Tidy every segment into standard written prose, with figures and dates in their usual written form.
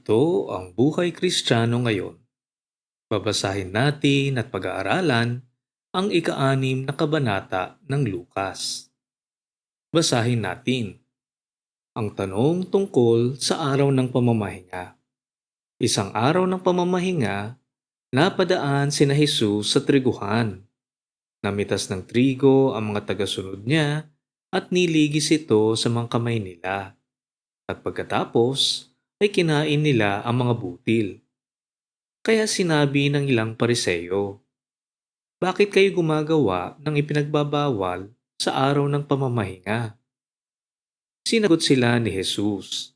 Ito ang Buhay Kristiyano ngayon. Babasahin natin at pag-aaralan ang ika-6 na kabanata ng Lukas. Basahin natin ang tanong tungkol sa araw ng pamamahinga. Isang araw ng pamamahinga, napadaan sina Jesus sa triguhan. Namitas ng trigo ang mga tagasunod niya at niligis ito sa mga kamay nila. At pagkatapos ay kinain nila ang mga butil. Kaya sinabi ng ilang Pariseo, "Bakit kayo gumagawa ng ipinagbabawal sa araw ng pamamahinga?" Sinagot sila ni Jesus,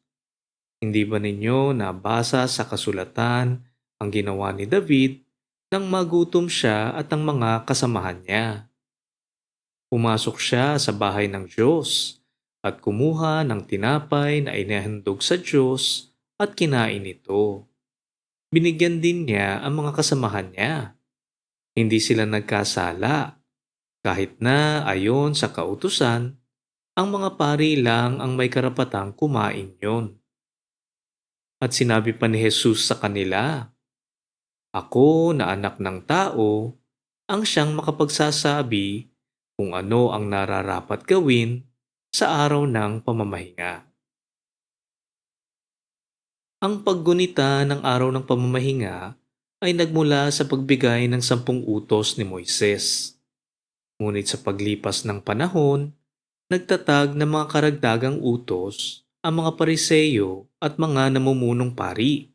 "Hindi ba ninyo nabasa sa kasulatan ang ginawa ni David nang magutom siya at ang mga kasamahan niya? Pumasok siya sa bahay ng Diyos at kumuha ng tinapay na inihandog sa Diyos at kinain ito. Binigyan din niya ang mga kasamahan niya. Hindi sila nagkasala, kahit na ayon sa kautusan, ang mga pari lang ang may karapatang kumain yon." At sinabi pa ni Jesus sa kanila, "Ako na anak ng tao, ang siyang makapagsasabi kung ano ang nararapat gawin sa araw ng pamamahinga." Ang paggunita ng araw ng pamamahinga ay nagmula sa pagbigay ng 10 utos ni Moises. Ngunit sa paglipas ng panahon, nagtatag ng mga karagdagang utos ang mga Pariseo at mga namumunong pari.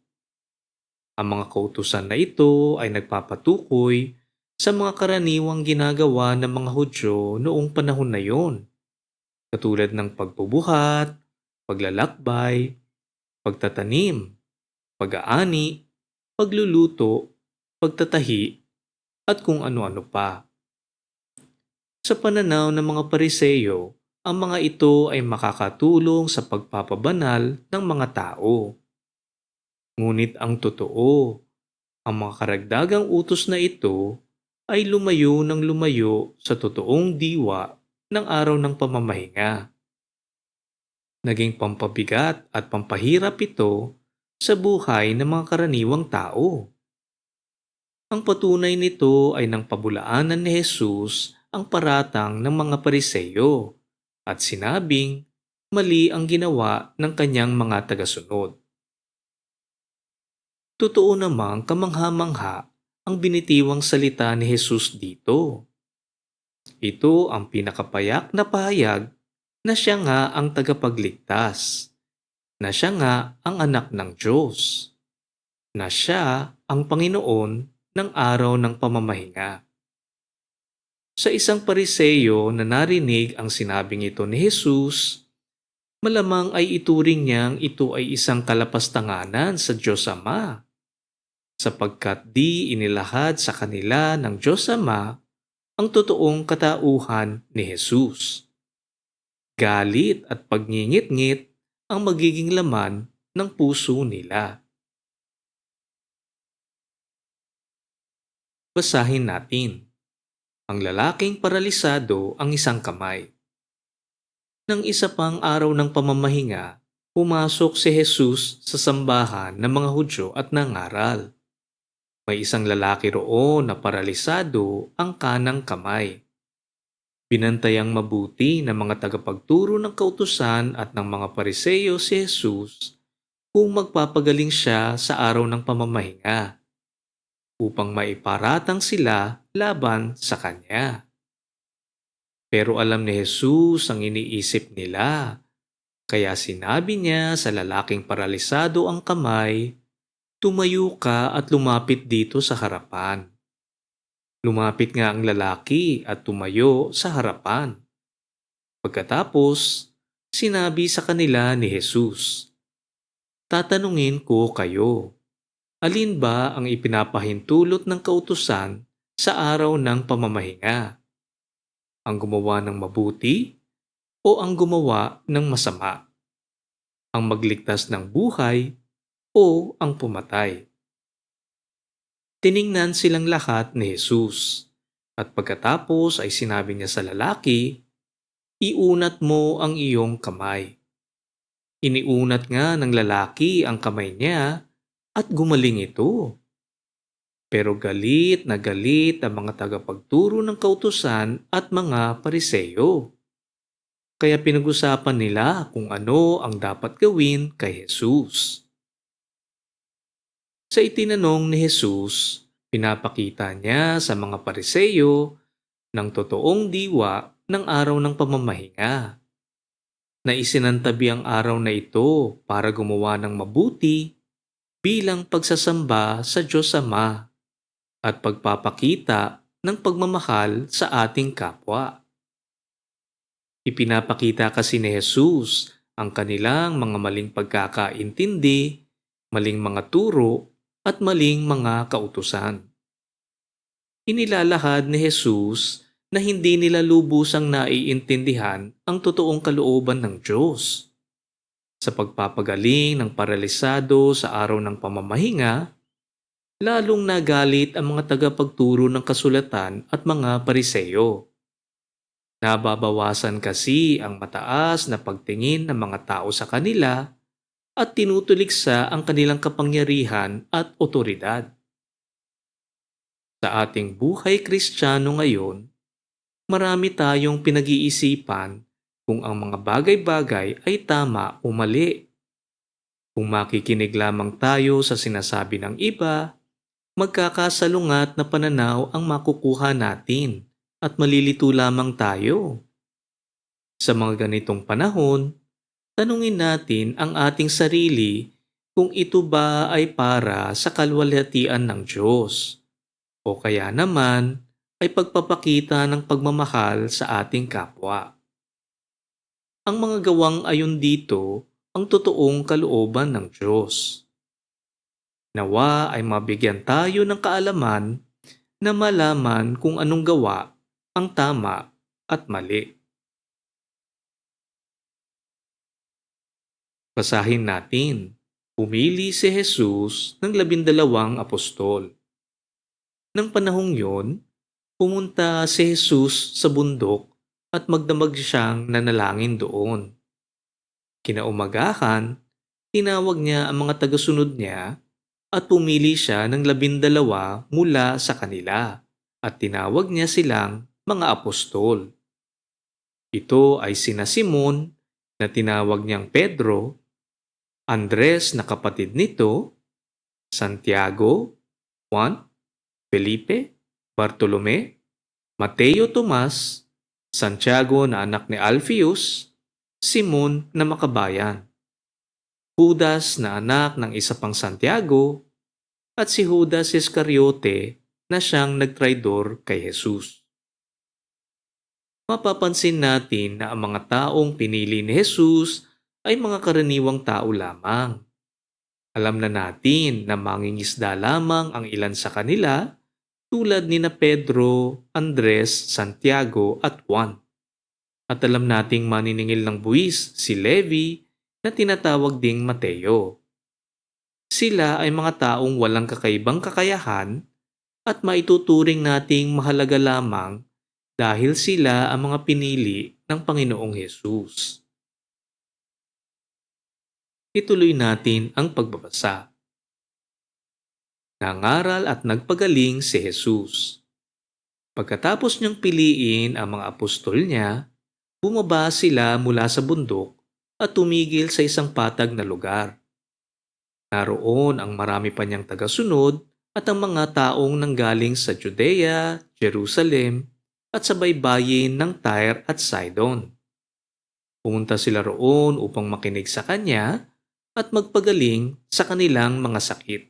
Ang mga kautusan na ito ay nagpapatukoy sa mga karaniwang ginagawa ng mga Hudyo noong panahon na yon, katulad ng pagbubuhat, paglalakbay, pagtatanim, pag-aani, pagluluto, pagtatahi, at kung ano-ano pa. Sa pananaw ng mga Pariseo, ang mga ito ay makakatulong sa pagpapabanal ng mga tao. Ngunit ang totoo, ang mga karagdagang utos na ito ay lumayo ng lumayo sa totoong diwa ng araw ng pamamahinga. Naging pampabigat at pampahirap ito sa buhay ng mga karaniwang tao. Ang patunay nito ay nang pabulaanan ni Jesus ang paratang ng mga Pariseo at sinabing mali ang ginawa ng kanyang mga tagasunod. Totoo namang kamangha-mangha ang binitiwang salita ni Jesus dito. Ito ang pinakapayak na pahayag na siya nga ang tagapagligtas, na siya nga ang anak ng Diyos, na siya ang Panginoon ng araw ng pamamahinga. Sa isang Pariseo na narinig ang sinabing ito ni Jesus, malamang ay ituring niyang ito ay isang kalapastanganan sa Diyos Ama, sapagkat di inilahad sa kanila ng Diyos Ama ang totoong katauhan ni Jesus. Galit at pagngingit-ngit ang magiging laman ng puso nila. Basahin natin. Ang lalaking paralisado ang isang kamay. Nang isa pang araw ng pamamahinga, pumasok si Jesus sa sambahan ng mga Hudyo at nangaral. May isang lalaki roon na paralisado ang kanang kamay. Binantayang mabuti ng mga tagapagturo ng kautusan at ng mga Pariseo si Jesus kung magpapagaling siya sa araw ng pamamahinga upang maiparatang sila laban sa kanya. Pero alam ni Jesus ang iniisip nila, kaya sinabi niya sa lalaking paralisado ang kamay, "Tumayo ka at lumapit dito sa harapan." Lumapit nga ang lalaki at tumayo sa harapan. Pagkatapos, sinabi sa kanila ni Jesus, "Tatanungin ko kayo, alin ba ang ipinapahintulot ng kautusan sa araw ng pamamahinga? Ang gumawa ng mabuti o ang gumawa ng masama? Ang magligtas ng buhay o ang pumatay?" Tiningnan silang lahat ni Jesus, at pagkatapos ay sinabi niya sa lalaki, "Iunat mo ang iyong kamay." Iniunat nga ng lalaki ang kamay niya at gumaling ito. Pero galit na galit ang mga tagapagturo ng kautusan at mga pariseyo. Kaya pinag-usapan nila kung ano ang dapat gawin kay Jesus. Sa itinanong ni Jesus, pinapakita niya sa mga pariseyo ng totoong diwa ng araw ng pamamahinga, na isinantabi ang araw na ito para gumawa ng mabuti bilang pagsasamba sa Diyos Ama at pagpapakita ng pagmamahal sa ating kapwa. Ipinapakita kasi ni Jesus ang kanilang mga maling pagkakaintindi, maling mga turo, at maling mga kautusan. Inilalahad ni Jesus na hindi nila lubusang naiintindihan ang totoong kalooban ng Diyos. Sa pagpapagaling ng paralisado sa araw ng pamamahinga, lalong nagalit ang mga tagapagturo ng kasulatan at mga pariseyo. Nababawasan kasi ang mataas na pagtingin ng mga tao sa kanila at tinutuligsa ang kanilang kapangyarihan at otoridad. Sa ating buhay Kristiyano ngayon, marami tayong pinag-iisipan kung ang mga bagay-bagay ay tama o mali. Kung makikinig lamang tayo sa sinasabi ng iba, magkakasalungat na pananaw ang makukuha natin at malilito lamang tayo. Sa mga ganitong panahon, tanungin natin ang ating sarili kung ito ba ay para sa kalwalhatian ng Diyos o kaya naman ay pagpapakita ng pagmamahal sa ating kapwa. Ang mga gawang ayon dito ang totoong kalooban ng Diyos. Nawa ay mabigyan tayo ng kaalaman na malaman kung anong gawa ang tama at mali. Basahin natin. Pumili si Jesus ng 12 apostol. Nang panahong yon, pumunta si Jesus sa bundok at magdamag siyang nanalangin doon. Kinaumagahan, tinawag niya ang mga tagasunod niya at pumili siya ng 12 mula sa kanila at tinawag niya silang mga apostol. Ito ay sina Simon na tinawag niyang Pedro, Andres na kapatid nito, Santiago, Juan, Felipe, Bartolome, Mateo Tomas, Santiago na anak ni Alphaeus, Simon na makabayan, Judas na anak ng isa pang Santiago, at si Judas Iscariote na siyang nagtraidor kay Jesus. Mapapansin natin na ang mga taong pinili ni Jesus ay mga karaniwang tao lamang. Alam na natin na mangingisda lamang ang ilan sa kanila tulad ni na Pedro, Andres, Santiago at Juan. At alam nating maniningil ng buwis si Levi na tinatawag ding Mateo. Sila ay mga taong walang kakaibang kakayahan at maituturing nating mahalaga lamang dahil sila ang mga pinili ng Panginoong Hesus. Ituloy natin ang pagbabasa. Nangaral at nagpagaling si Jesus. Pagkatapos niyang piliin ang mga apostol niya, bumaba sila mula sa bundok at tumigil sa isang patag na lugar. Naroon ang marami pa niyang tagasunod at ang mga taong nanggaling sa Judea, Jerusalem at sa baybayin ng Tyre at Sidon. Pumunta sila roon upang makinig sa kanya at magpagaling sa kanilang mga sakit.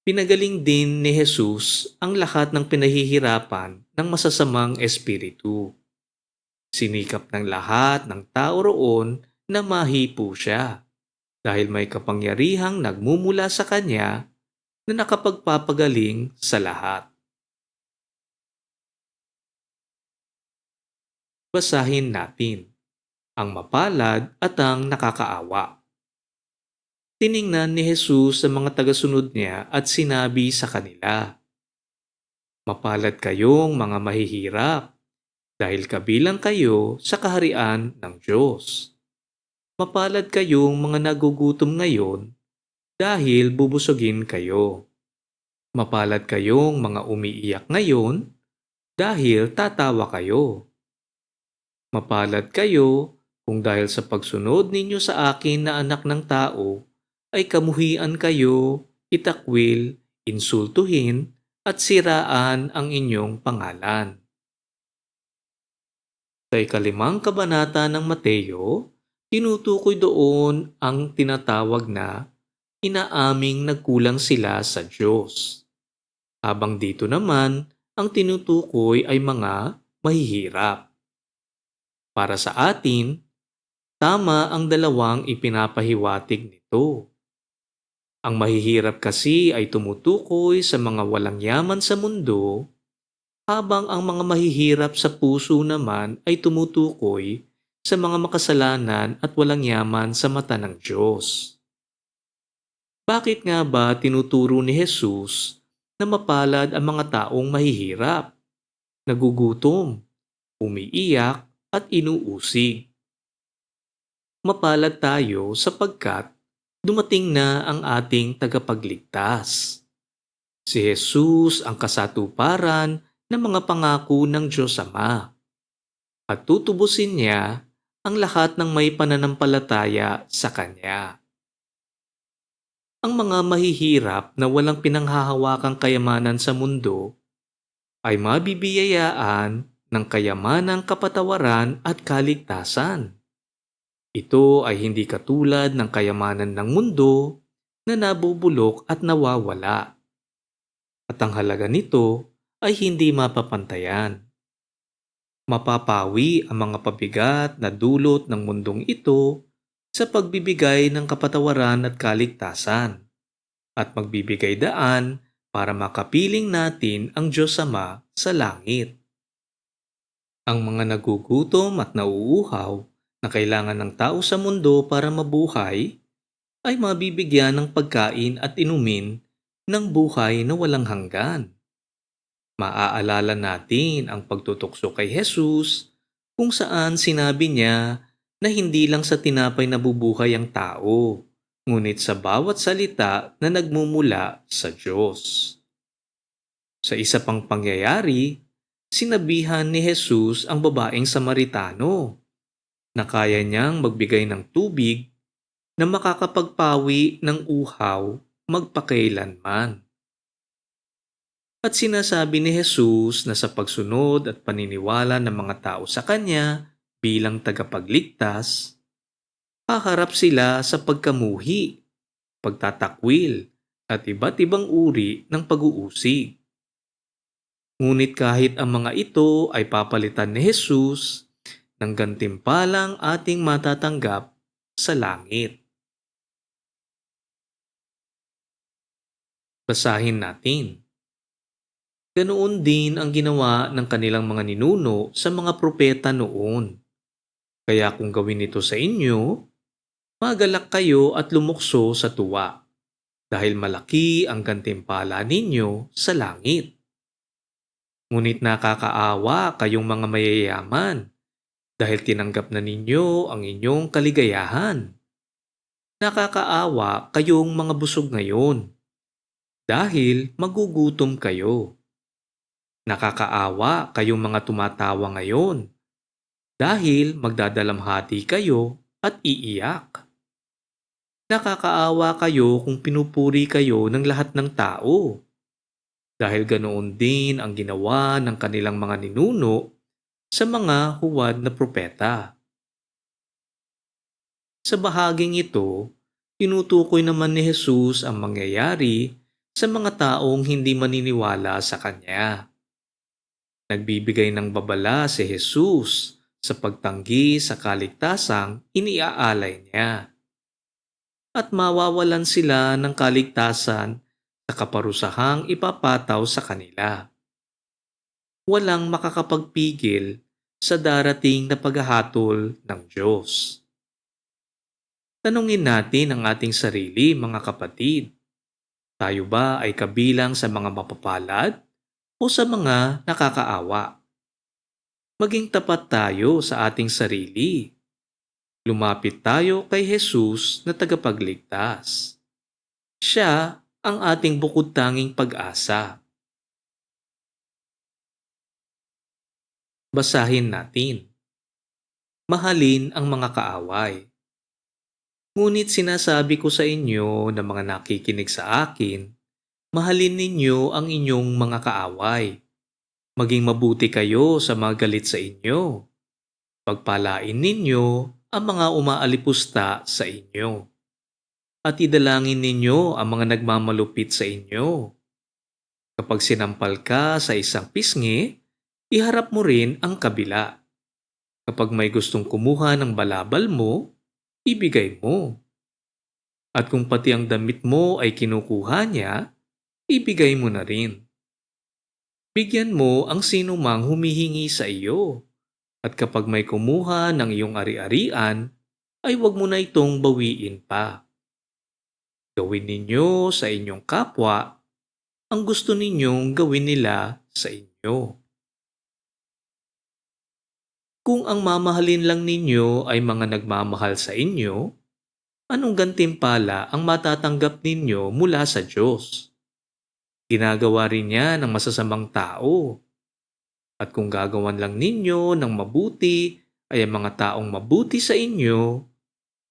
Pinagaling din ni Jesus ang lahat ng pinahihirapan ng masasamang espiritu. Sinikap ng lahat ng tao roon na mahipo siya dahil may kapangyarihang nagmumula sa kanya na nakapagpapagaling sa lahat. Basahin natin ang mapalad at ang nakakaawa. Tiningnan ni Jesus sa mga tagasunod niya at sinabi sa kanila, "Mapalad kayong mga mahihirap, dahil kabilang kayo sa kaharian ng Diyos. Mapalad kayong mga nagugutom ngayon, dahil bubusugin kayo. Mapalad kayong mga umiiyak ngayon dahil tatawa kayo. Mapalad kayo kung dahil sa pagsunod ninyo sa akin na anak ng tao ay kamuhian kayo, itakwil, insultuhin at siraan ang inyong pangalan. Sa ikalimang kabanata ng Mateo, tinutukoy doon ang tinatawag na inaaming nagkulang sila sa Diyos. Habang dito naman, ang tinutukoy ay mga mahihirap. Para sa atin, tama ang dalawang ipinapahiwatig nito. Ang mahihirap kasi ay tumutukoy sa mga walang yaman sa mundo, habang ang mga mahihirap sa puso naman ay tumutukoy sa mga makasalanan at walang yaman sa mata ng Diyos. Bakit nga ba tinuturo ni Jesus na mapalad ang mga taong mahihirap, nagugutom, umiiyak at inuusig? Mapalad tayo sapagkat dumating na ang ating tagapagligtas. Si Jesus ang kasatuparan ng mga pangako ng Diyos Ama at tutubusin niya ang lahat ng may pananampalataya sa Kanya. Ang mga mahihirap na walang pinanghahawakang kayamanan sa mundo ay mabibiyayaan ng kayamanang kapatawaran at kaligtasan. Ito ay hindi katulad ng kayamanan ng mundo na nabubulok at nawawala. At ang halaga nito ay hindi mapapantayan. Mapapawi ang mga pabigat na dulot ng mundong ito sa pagbibigay ng kapatawaran at kaligtasan at magbibigay daan para makapiling natin ang Diyos Ama sa langit. Ang mga nagugutom at nauuhaw na kailangan ng tao sa mundo para mabuhay ay mabibigyan ng pagkain at inumin ng buhay na walang hanggan. Maaalala natin ang pagtutukso kay Jesus kung saan sinabi niya na hindi lang sa tinapay nabubuhay ang tao, ngunit sa bawat salita na nagmumula sa Diyos. Sa isa pang pangyayari, sinabihan ni Jesus ang babaeng Samaritano na kaya niyang magbigay ng tubig na makakapagpawi ng uhaw magpakailanman. At sinasabi ni Jesus na sa pagsunod at paniniwala ng mga tao sa Kanya bilang tagapagligtas, haharap sila sa pagkamuhi, pagtatakwil, at iba't ibang uri ng pag-uusig. Ngunit kahit ang mga ito ay papalitan ni Jesus ng gantimpalang ating matatanggap sa langit. Basahin natin. Ganoon din ang ginawa ng kanilang mga ninuno sa mga propeta noon. Kaya kung gawin ito sa inyo, magalak kayo at lumukso sa tuwa, dahil malaki ang gantimpala ninyo sa langit. Ngunit nakakaawa kayong mga mayayaman, dahil tinanggap na ninyo ang inyong kaligayahan. Nakakaawa kayong mga busog ngayon, dahil magugutom kayo. Nakakaawa kayong mga tumatawa ngayon, dahil magdadalamhati kayo at iiyak. Nakakaawa kayo kung pinupuri kayo ng lahat ng tao, dahil ganoon din ang ginawa ng kanilang mga ninuno sa mga huwad na propeta. Sa bahaging ito, tinutukoy naman ni Jesus ang mangyayari sa mga taong hindi maniniwala sa Kanya. Nagbibigay ng babala si Jesus sa pagtanggi sa kaligtasang iniaalay niya. At mawawalan sila ng kaligtasan sa kaparusahang ipapataw sa kanila. Walang makakapagpigil sa darating na paghahatol ng Diyos. Tanungin natin ang ating sarili, mga kapatid. Tayo ba ay kabilang sa mga mapapalad o sa mga nakakaawa? Maging tapat tayo sa ating sarili. Lumapit tayo kay Jesus na tagapagligtas. Siya ang ating bukod tanging pag-asa. Basahin natin. Mahalin ang mga kaaway. Ngunit sinasabi ko sa inyo na mga nakikinig sa akin, mahalin ninyo ang inyong mga kaaway. Maging mabuti kayo sa mga galit sa inyo. Pagpalain ninyo ang mga umaalipusta sa inyo. At idalangin ninyo ang mga nagmamalupit sa inyo. Kapag sinampal ka sa isang pisngi, iharap mo rin ang kabila. Kapag may gustong kumuha ng balabal mo, ibigay mo. At kung pati ang damit mo ay kinukuha niya, ibigay mo na rin. Bigyan mo ang sino mang humihingi sa iyo. At kapag may kumuha ng iyong ari-arian, ay huwag mo na itong bawiin pa. Gawin ninyo sa inyong kapwa ang gusto ninyong gawin nila sa inyo. Kung ang mamahalin lang ninyo ay mga nagmamahal sa inyo, anong gantimpala ang matatanggap ninyo mula sa Diyos? Ginagawa rin niya ng masasamang tao. At kung gagawan lang ninyo ng mabuti ay ang mga taong mabuti sa inyo,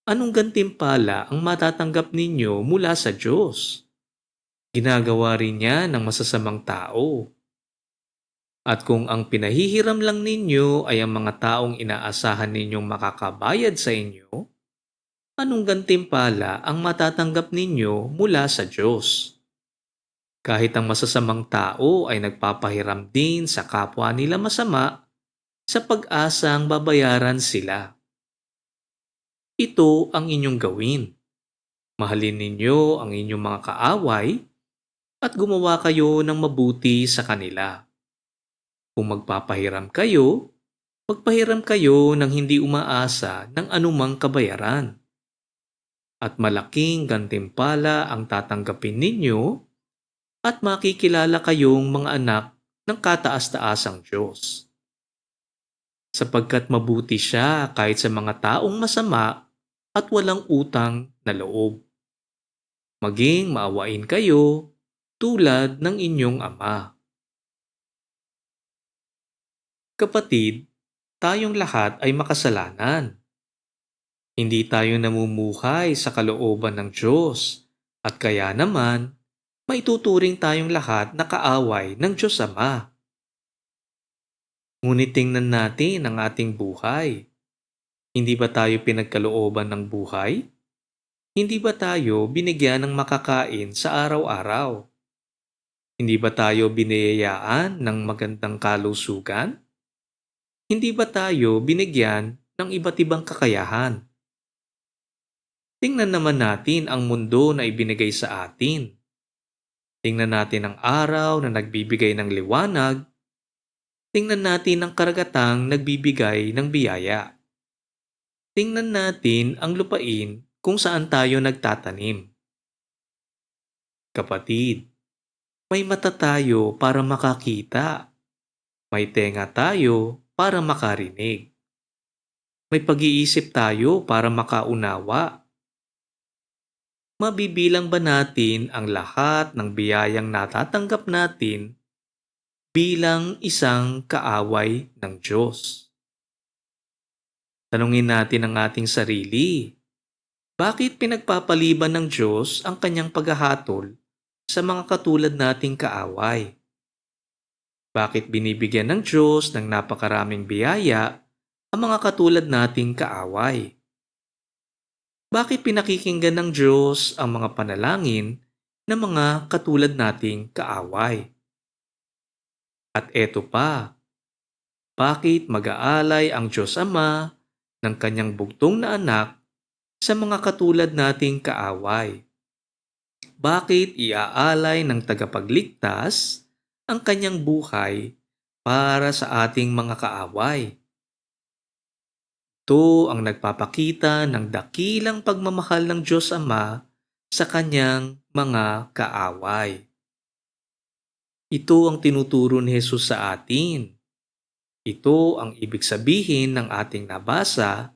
anong gantimpala ang matatanggap ninyo mula sa Diyos? Ginagawa rin niya ng masasamang tao. At kung ang pinahihiram lang ninyo ay ang mga taong inaasahan ninyong makakabayad sa inyo, anong gantimpala ang matatanggap ninyo mula sa Diyos? Kahit ang masasamang tao ay nagpapahiram din sa kapwa nila masama sa pag-asang babayaran sila. Ito ang inyong gawin. Mahalin ninyo ang inyong mga kaaway at gumawa kayo ng mabuti sa kanila. Kung magpapahiram kayo, magpahiram kayo ng hindi umaasa ng anumang kabayaran. At malaking gantimpala ang tatanggapin ninyo at makikilala kayong mga anak ng kataas-taasang Diyos. Sapagkat mabuti siya kahit sa mga taong masama at walang utang na loob. Maging maawain kayo tulad ng inyong Ama. Kapatid, tayong lahat ay makasalanan. Hindi tayo namumuhay sa kalooban ng Diyos at kaya naman, maituturing tayong lahat na kaaway ng Diyos Ama. Ngunit tingnan natin ang ating buhay. Hindi ba tayo pinagkalooban ng buhay? Hindi ba tayo binigyan ng makakain sa araw-araw? Hindi ba tayo biniyayaan ng magandang kalusugan? Hindi ba tayo binigyan ng iba't ibang kakayahan? Tingnan naman natin ang mundo na ibinigay sa atin. Tingnan natin ang araw na nagbibigay ng liwanag. Tingnan natin ang karagatang nagbibigay ng biyaya. Tingnan natin ang lupain kung saan tayo nagtatanim. Kapatid, may mata tayo para makakita. May tenga tayo para makarinig. May pag-iisip tayo para makaunawa. Mabibilang ba natin ang lahat ng biyayang natatanggap natin bilang isang kaaway ng Diyos? Tanungin natin ang ating sarili. Bakit pinagpapaliban ng Diyos ang kanyang paghahatol sa mga katulad nating kaaway? Bakit binibigyan ng Diyos ng napakaraming biyaya ang mga katulad nating kaaway? Bakit pinakikinggan ng Diyos ang mga panalangin ng mga katulad nating kaaway? At eto pa, bakit mag-aalay ang Diyos Ama ng kanyang bugtong na anak sa mga katulad nating kaaway? Bakit iaalay ng tagapagligtas ang kanyang buhay para sa ating mga kaaway? Ito ang nagpapakita ng dakilang pagmamahal ng Diyos Ama sa kanyang mga kaaway. Ito ang tinuturo ni Jesus sa atin. Ito ang ibig sabihin ng ating nabasa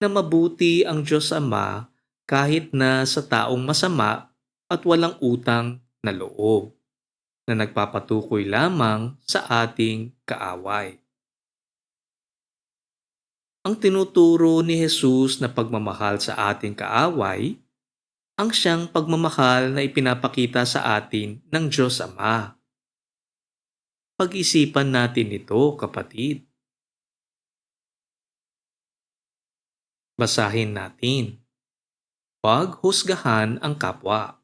na mabuti ang Diyos Ama kahit na sa taong masama at walang utang na loob na nagpapatukoy lamang sa ating kaaway. Ang tinuturo ni Jesus na pagmamahal sa ating kaaway ang siyang pagmamahal na ipinapakita sa atin ng Diyos Ama. Pag-isipan natin ito, kapatid. Basahin natin. Huwag husgahan ang kapwa.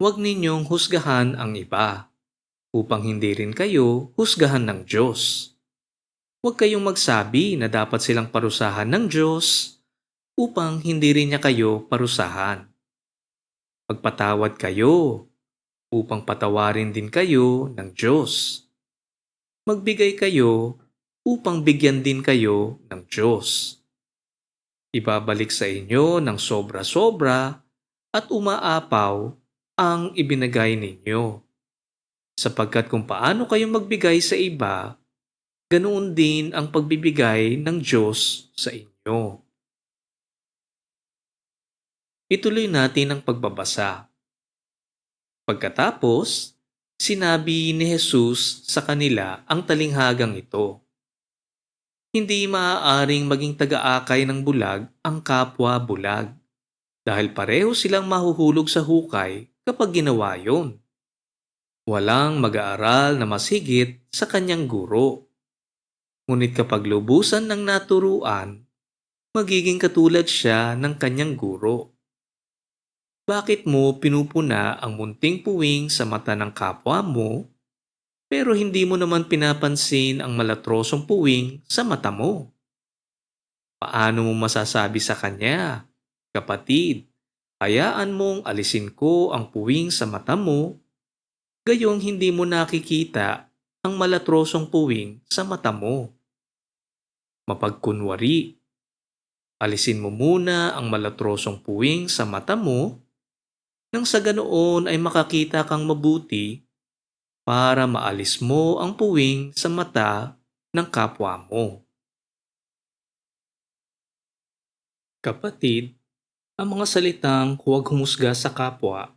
Huwag ninyong husgahan ang iba, upang hindi rin kayo husgahan ng Diyos. Huwag kayong magsabi na dapat silang parusahan ng Diyos, upang hindi rin niya kayo parusahan. Magpatawad kayo, upang patawarin din kayo ng Diyos. Magbigay kayo, upang bigyan din kayo ng Diyos. Ibabalik sa inyo ng sobra-sobra at umaapaw ang ibinagay ninyo. Sapagkat kung paano kayo magbigay sa iba, ganoon din ang pagbibigay ng Diyos sa inyo. Ituloy natin ang pagbabasa. Pagkatapos, sinabi ni Jesus sa kanila ang talinghagang ito. Hindi maaaring maging taga-akay ng bulag ang kapwa bulag, dahil pareho silang mahuhulog sa hukay kapag ginawa yon. Walang mag-aaral na mas higit sa kanyang guro. Ngunit kapag lubusan ng naturuan, magiging katulad siya ng kanyang guro. Bakit mo pinupuna ang munting puwing sa mata ng kapwa mo, pero hindi mo naman pinapansin ang malatrosong puwing sa mata mo? Paano mo masasabi sa kanya, kapatid, hayaan mong alisin ko ang puwing sa mata mo, gayong hindi mo nakikita ang malatrosong puwing sa mata mo? Mapagkunwari, alisin mo muna ang malatrosong puwing sa mata mo nang sa ganoon ay makakita kang mabuti para maalis mo ang puwing sa mata ng kapwa mo. Kapatid, ang mga salitang huwag humusga sa kapwa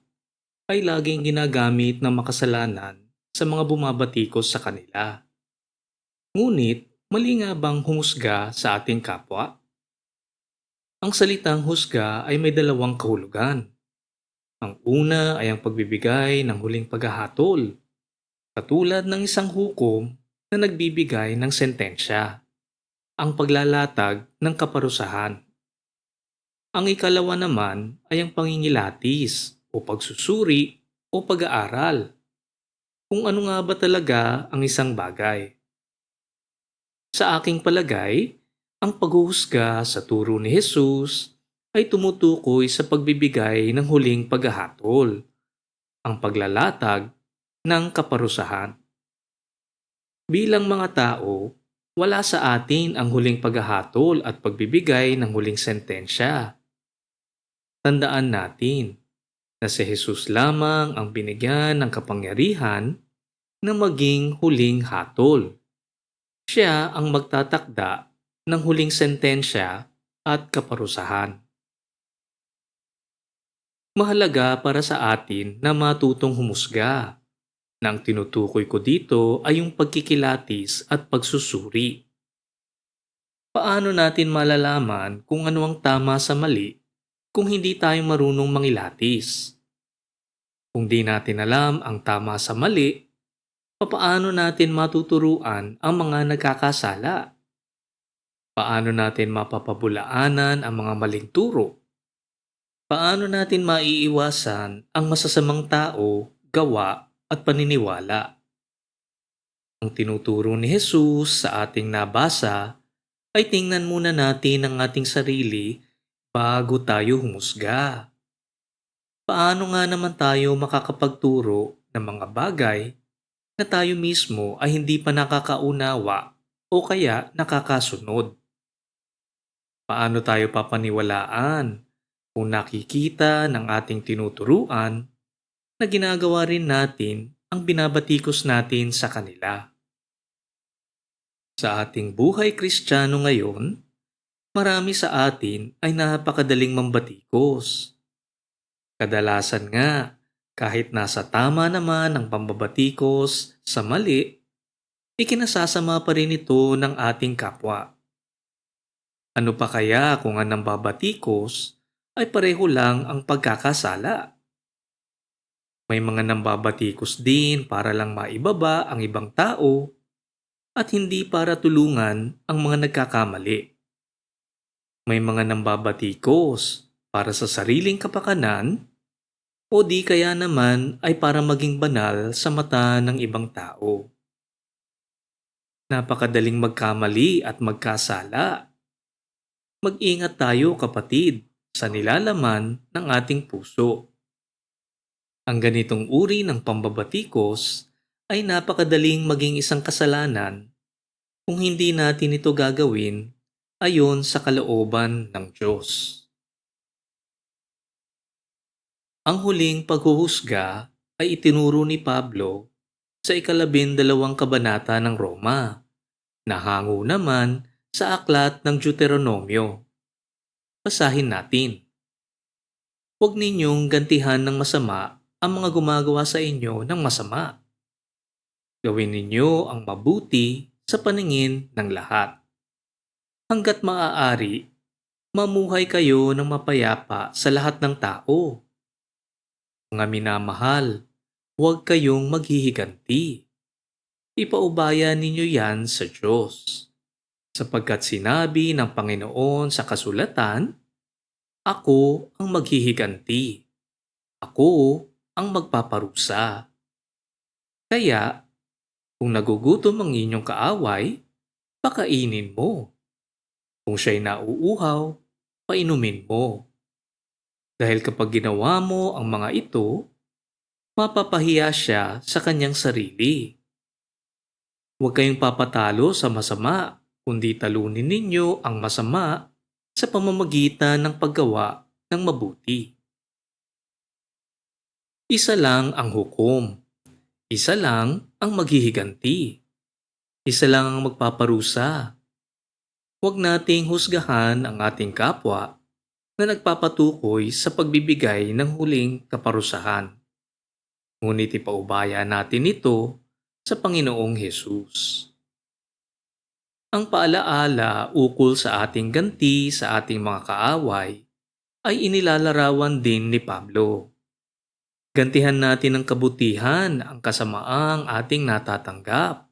ay laging ginagamit ng makasalanan sa mga bumabatikos sa kanila. Ngunit, mali nga bang humusga sa ating kapwa? Ang salitang husga ay may dalawang kahulugan. Ang una ay ang pagbibigay ng huling paghahatol, katulad ng isang hukom na nagbibigay ng sentensya, ang paglalatag ng kaparusahan. Ang ikalawa naman ay ang pangingilatis o pagsusuri o pag-aaral. Kung ano nga ba talaga ang isang bagay. Sa aking palagay, ang paghuhusga sa turo ni Jesus ay tumutukoy sa pagbibigay ng huling paghahatol, ang paglalatag ng kaparusahan. Bilang mga tao, wala sa atin ang huling paghahatol at pagbibigay ng huling sentensya. Tandaan natin na si Jesus lamang ang binigyan ng kapangyarihan na maging huling hatol. Siya ang magtatakda ng huling sentensya at kaparusahan. Mahalaga para sa atin na matutong humusga. Na ang tinutukoy ko dito ay yung pagkikilatis at pagsusuri. Paano natin malalaman kung ano ang tama sa mali kung hindi tayo marunong mangilatis? Kung di natin alam ang tama sa mali, paano natin matuturuan ang mga nagkakasala? Paano natin mapapabulaanan ang mga maling turo? Paano natin maiiwasan ang masasamang tao, gawa at paniniwala? Ang tinuturo ni Jesus sa ating nabasa ay tingnan muna natin ang ating sarili bago tayo humusga. Paano nga naman tayo makakapagturo ng mga bagay na tayo mismo ay hindi pa nakakaunawa o kaya nakakasunod? Paano tayo papaniwalaan kung nakikita ng ating tinuturuan na ginagawa rin natin ang binabatikos natin sa kanila? Sa ating buhay Kristiyano ngayon, marami sa atin ay napakadaling mambatikos. Kadalasan nga, kahit nasa tama naman ang pambabatikos sa mali, ikinasasama pa rin ito ng ating kapwa. Ano pa kaya kung ang nambabatikos ay pareho lang ang pagkakasala? May mga nambabatikos din para lang maibaba ang ibang tao at hindi para tulungan ang mga nagkakamali. May mga nambabatikos para sa sariling kapakanan o di kaya naman ay para maging banal sa mata ng ibang tao. Napakadaling magkamali at magkasala. Mag-ingat tayo kapatid sa nilalaman ng ating puso. Ang ganitong uri ng pambabatikos ay napakadaling maging isang kasalanan kung hindi natin ito gagawin ayon sa kalooban ng Diyos. Ang huling paghuhusga ay itinuro ni Pablo sa 12 kabanata ng Roma, na hango naman sa aklat ng Deuteronomio. Basahin natin. Huwag ninyong gantihan ng masama ang mga gumagawa sa inyo ng masama. Gawin ninyo ang mabuti sa paningin ng lahat. Hanggat maaari, mamuhay kayo ng mapayapa sa lahat ng tao. Mga minamahal, huwag kayong maghihiganti. Ipaubaya ninyo yan sa Diyos. Sapagkat sinabi ng Panginoon sa kasulatan, "Ako ang maghihiganti. Ako ang magpaparusa." Kaya, kung nagugutom ang inyong kaaway, pakainin mo. Kung siya'y nauuhaw, painumin mo. Dahil kapag ginawa mo ang mga ito, mapapahiya siya sa kanyang sarili. Huwag kayong papatalo sa masama, kundi talunin ninyo ang masama sa pamamagitan ng paggawa ng mabuti. Isa lang ang hukom. Isa lang ang maghihiganti. Isa lang ang magpaparusa. Huwag nating husgahan ang ating kapwa na nagpapatukoy sa pagbibigay ng huling kaparusahan. Ngunit ipaubaya natin ito sa Panginoong Hesus. Ang paalaala ukol sa ating ganti sa ating mga kaaway ay inilalarawan din ni Pablo. Gantihan natin ng kabutihan ang kasamaang ating natatanggap.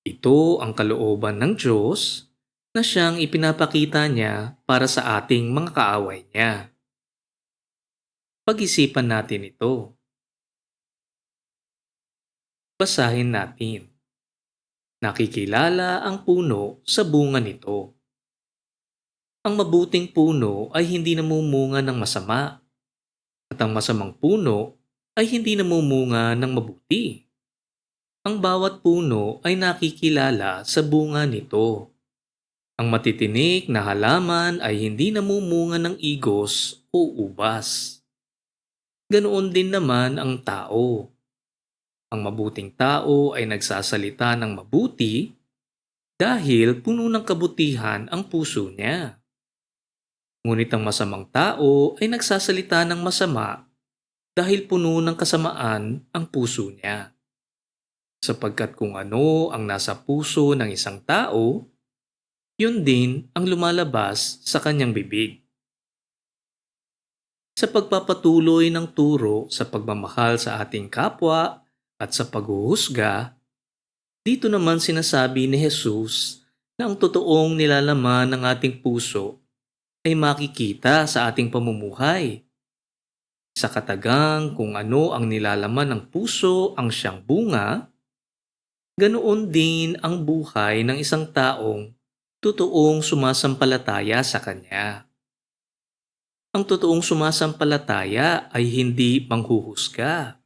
Ito ang kalooban ng Diyos na siyang ipinapakita niya para sa ating mga kaaway niya. Pag-isipan natin ito. Basahin natin. Nakikilala ang puno sa bunga nito. Ang mabuting puno ay hindi namumunga ng masama, at ang masamang puno ay hindi namumunga ng mabuti. Ang bawat puno ay nakikilala sa bunga nito. Ang matitinik na halaman ay hindi namumunga ng igos o ubas. Ganoon din naman ang tao. Ang mabuting tao ay nagsasalita ng mabuti dahil puno ng kabutihan ang puso niya. Ngunit ang masamang tao ay nagsasalita ng masama dahil puno ng kasamaan ang puso niya. Sapagkat kung ano ang nasa puso ng isang tao, yun din ang lumalabas sa kanyang bibig. Sa pagpapatuloy ng turo sa pagmamahal sa ating kapwa at sa paghuhusga, dito naman sinasabi ni Jesus na ang totoong nilalaman ng ating puso ay makikita sa ating pamumuhay. Sa katagang kung ano ang nilalaman ng puso ang siyang bunga, ganoon din ang buhay ng isang taong totoong sumasampalataya sa Kanya. Ang totoong sumasampalataya ay hindi manghuhusga.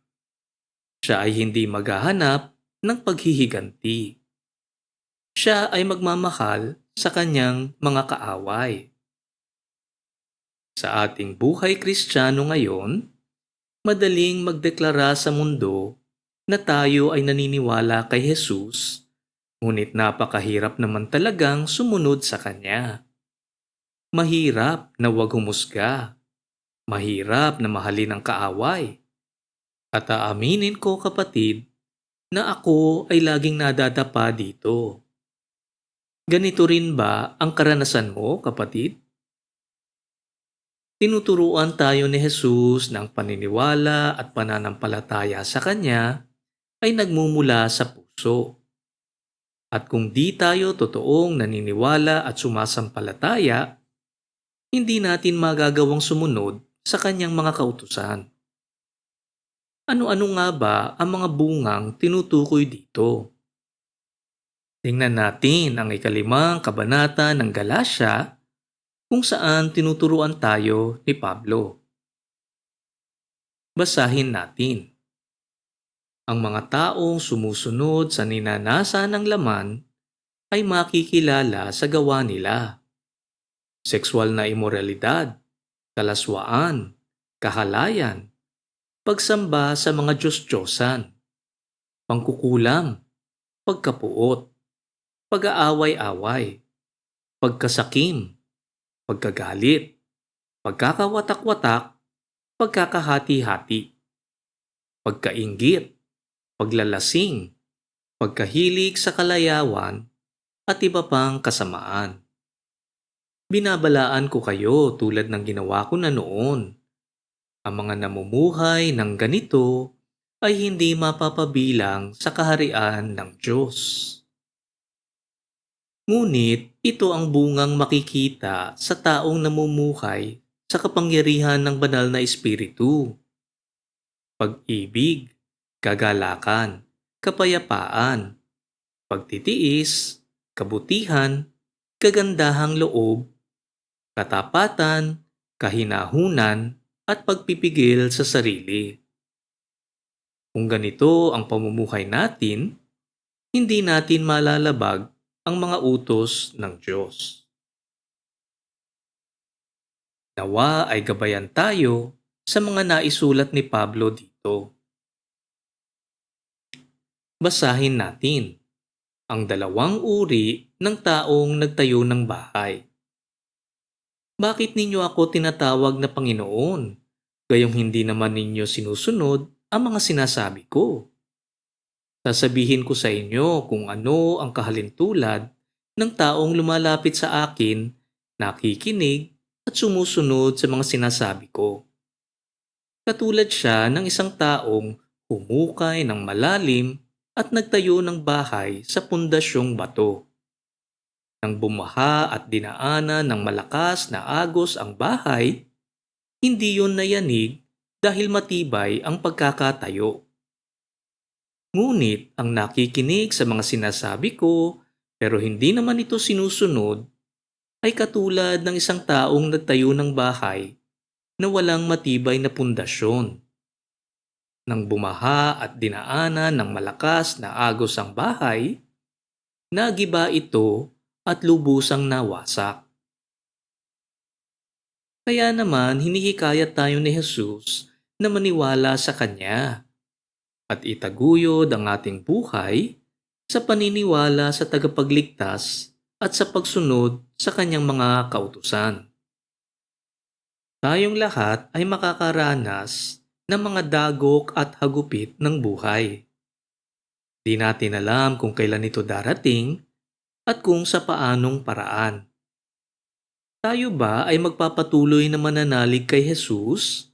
Siya ay hindi maghahanap ng paghihiganti. Siya ay magmamahal sa kanyang mga kaaway. Sa ating buhay Kristiyano ngayon, madaling magdeklara sa mundo na tayo ay naniniwala kay Jesus, ngunit napakahirap naman talagang sumunod sa Kanya. Mahirap na huwag humusga. Mahirap na mahalin ang kaaway. At aaminin ko, kapatid, na ako ay laging nadadapa dito. Ganito rin ba ang karanasan mo, kapatid? Tinuturuan tayo ni Jesus ng paniniwala at pananampalataya sa Kanya ay nagmumula sa puso. At kung di tayo totoong naniniwala at sumasampalataya, hindi natin magagawang sumunod sa Kanyang mga kautusan. Ano-ano nga ba ang mga bungang tinutukoy dito? Tingnan natin ang ikalimang kabanata ng Galasya kung saan tinuturuan tayo ni Pablo. Basahin natin. Ang mga taong sumusunod sa ninanasa ng laman ay makikilala sa gawa nila. Sexual na imoralidad, kalaswaan, kahalayan, pagsamba sa mga Diyos-Diyosan, pangkukulam, pagkapuot, pag-aaway-away, pagkasakim, pagkagalit, pagkakawatak-watak, pagkakahati-hati, pagkainggit, paglalasing, pagkahilig sa kalayawan, at iba pang kasamaan. Binabalaan ko kayo tulad ng ginawa ko na noon. Ang mga namumuhay ng ganito ay hindi mapapabilang sa kaharian ng Diyos. Ngunit ito ang bungang makikita sa taong namumuhay sa kapangyarihan ng banal na espiritu: pag-ibig, kagalakan, kapayapaan, pagtitiis, kabutihan, kagandahang loob, katapatan, kahinahunan, at pagpipigil sa sarili. Kung ganito ang pamumuhay natin, hindi natin malalabag ang mga utos ng Diyos. Nawa ay gabayan tayo sa mga naisulat ni Pablo dito. Basahin natin ang dalawang uri ng taong nagtayo ng bahay. Bakit ninyo ako tinatawag na Panginoon, gayong hindi naman ninyo sinusunod ang mga sinasabi ko? Sasabihin ko sa inyo kung ano ang kahalintulad ng taong lumalapit sa akin, nakikinig at sumusunod sa mga sinasabi ko. Katulad siya ng isang taong humukay ng malalim at nagtayo ng bahay sa pundasyong bato. Nang bumaha at dinaanan ng malakas na agos ang bahay, hindi yon nayanig dahil matibay ang pagkakatayo. Ngunit ang nakikinig sa mga sinasabi ko pero hindi naman ito sinusunod ay katulad ng isang taong nagtayo ng bahay na walang matibay na pundasyon. Nang bumaha at dinaanan ng malakas na agos ang bahay, nagiba ito at lubusang nawasak. Kaya naman hinihikayat tayo ni Jesus na maniwala sa Kanya at itaguyod ang ating buhay sa paniniwala sa tagapagligtas at sa pagsunod sa Kanyang mga kautusan. Tayong lahat ay makakaranas ng mga dagok at hagupit ng buhay. Di natin alam kung kailan ito darating at kung sa paanong paraan. Tayo ba ay magpapatuloy na mananalig kay Jesus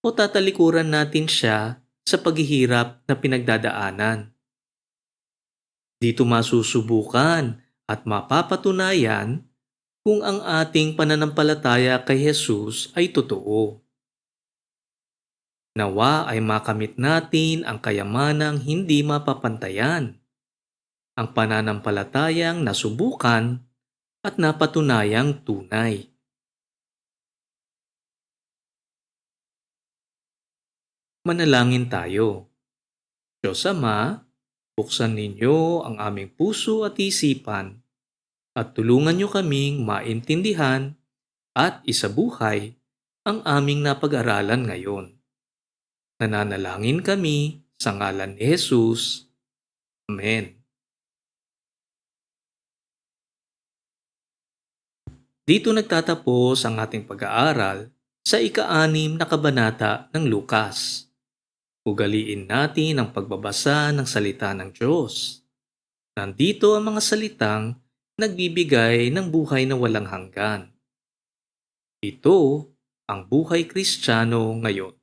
o tatalikuran natin siya sa paghihirap na pinagdadaanan? Dito masusubukan at mapapatunayan kung ang ating pananampalataya kay Jesus ay totoo. Nawa ay makamit natin ang kayamanang hindi mapapantayan, ang pananampalatayang nasubukan at napatunayang tunay. Manalangin tayo. Diyos Ama, buksan ninyo ang aming puso at isipan at tulungan niyo kaming maintindihan at isabuhay ang aming napag-aralan ngayon. Nananalangin kami sa ngalan ni Jesus. Amen. Dito nagtatapos ang ating pag-aaral Sa ika-6 na kabanata ng Lukas, ugaliin natin ang pagbabasa ng salita ng Diyos. Nandito ang mga salitang nagbibigay ng buhay na walang hanggan. Ito ang buhay Kristiyano ngayon.